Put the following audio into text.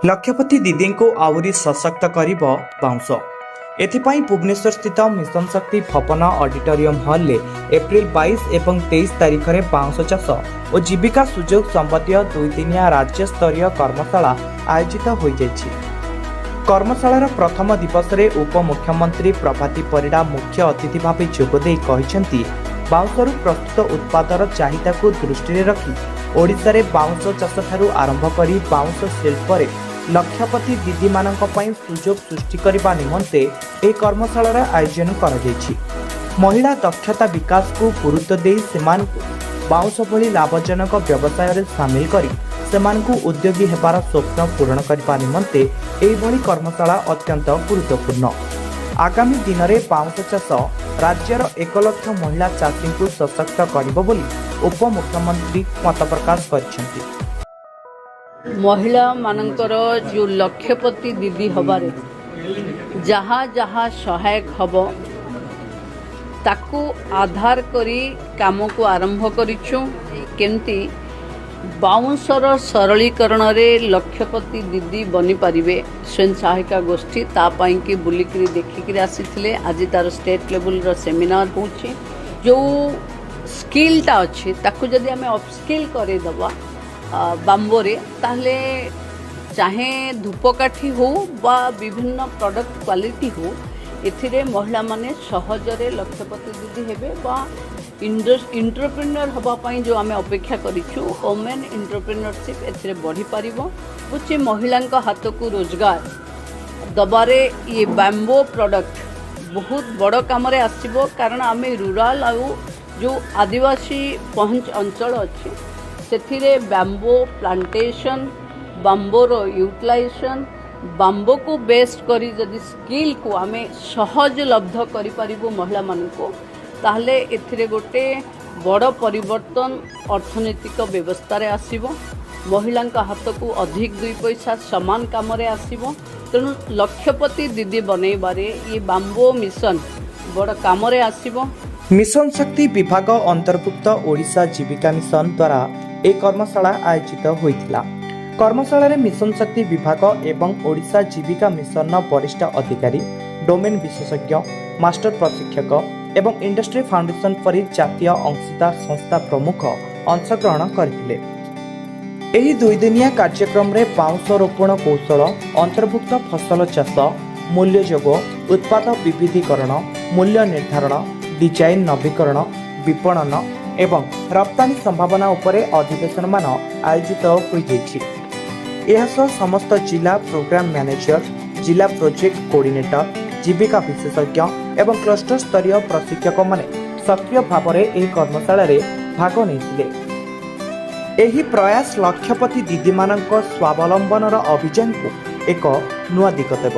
लक्षपति दीदी को आहरी सशक्त कर बाउंस एथिपाई भुवनेश्वर स्थित मिशन शक्ति भवन ऑडिटोरियम हॉल ले एप्रिल 22 एवं 23 तारिख में बाउंस चाष और जीविका सुजोग संबंधी दुईदिनिया राज्य स्तरीय कर्मशाला आयोजित हो जाइछि। कर्मशालार प्रथम दिवस में उपमुख्यमंत्री प्रभाती परिड़ा मुख्य अतिथि भाव जोगदे कहिसेंति बाउंसरू प्रस्तुत उत्पादर चाहिदा को दृष्टि रखी ओडिशा रे बाउंस चाष ठारू आरंभ करी बाउंस शिल्प रे लक्षपति दीदी मानक पई सुजोग सृष्टि करबा निमंते ए कर्मशालार आयोजन करा जायछि। महिला दक्षता विकास को गुरुत्व दे सेमान बाउंस भली लाभजनक व्यवसाय रे शामिल करी सेमानकु उद्योगी हेबार स्वप्न पूरण करबा निमंते एही भली कर्मशाला अत्यंत गुरुत्वपूर्ण। आगामी दिन में बाउंस चाष राज्यर 1 लाख महिला चाषी को सशक्त करिबो बोली उपमुख्यमंत्री मत प्रकाश करिसेंति। महिला मानकर जो लक्षपति दीदी हबारे जहाँ जहाँ सहायक हब ताकू आधार करी काम को आरंभ करिछु केमती बाउंसर सरलीकरण रे लक्षपति दीदी बनी पारिबे स्वयं सहायिका गोष्ठी तापाई कि बुलिकी देखिक आसी आज तार स्टेट लेवल रो सेमिनार होछि जो स्किलटा अच्छी ताकू जदि आमे अपस्किल करे दबा बाम्बोरे ताहले चाहे धूपकाठी हो बा विभिन्न प्रोडक्ट क्वालिटी हो एथिरे महिला माने सहजरे लक्षपति दीदी हेबे बा इंटरप्रेन्योर हबा पई जो आमे अपेक्षा करिछु वोमेन इंटरप्रेन्योरशिप एथिरे बढ़ी पारिबो बुझे महिलांका हाथ को रोजगार दबारे ये बैम्बो प्रोडक्ट बहुत बड़ काम रे आसीबो कारण आमे रूरल आ जो आदिवासी पहुंच अंचल अच्छी से बैम्बो प्लांटेशन बाम्बोर यूटिलाइजेशन बाम्बो को बेस्ट करी जदि स्किल को आमे सहज लब्ध करि पारिबो महिला मानको ताहले एथिरे गोटे बड़ परिवर्तन अर्थनैतिक व्यवस्था रे आसीबो महिलांका हाथ को अधिक 2 पैसा समान काम रे आसीबो तेणु लक्षपति दीदी बनैबारे ये बाम्बो मिशन बड़ काम रे आसीबो। मिशन शक्ति विभाग अंतर्भुक्त ओडिशा जीविका मिशन द्वारा एक कर्मशाला आयोजित होइथिला। कर्मशाला रे मिशन शक्ति विभाग एवं ओडिशा जीविका मिशन वरिष्ठ अधिकारी डोमेन विशेषज्ञ मास्टर प्रशिक्षक एवं इंडस्ट्री फाउंडेशन परि जातीय अंशीदार संस्था प्रमुख अंशग्रहण करथिले। एही दुईदिनिया कार्यक्रम रे बाउंस रोपण कौशल अंतर्भुक्त फसल चाष मूल्य जोग उत्पाद विविधीकरण मूल्य निर्धारण डिजाइन नवीकरण विपणन एवं रप्तानी संभावना उपरे अधिवेशन मान आयोजित होइछि। एहासह समस्त जिला प्रोग्राम मैनेजर जिला प्रोजेक्ट कोऑर्डिनेटर जीविका विशेषज्ञ एवं क्लस्टर स्तरीय प्रशिक्षक माने सक्रिय भाव में एही कर्मशाला रे भाग नेइथिले। एही प्रयास लक्षपति दीदी मानक स्वावलंबनर अभियान को एक नुआ दिग देव।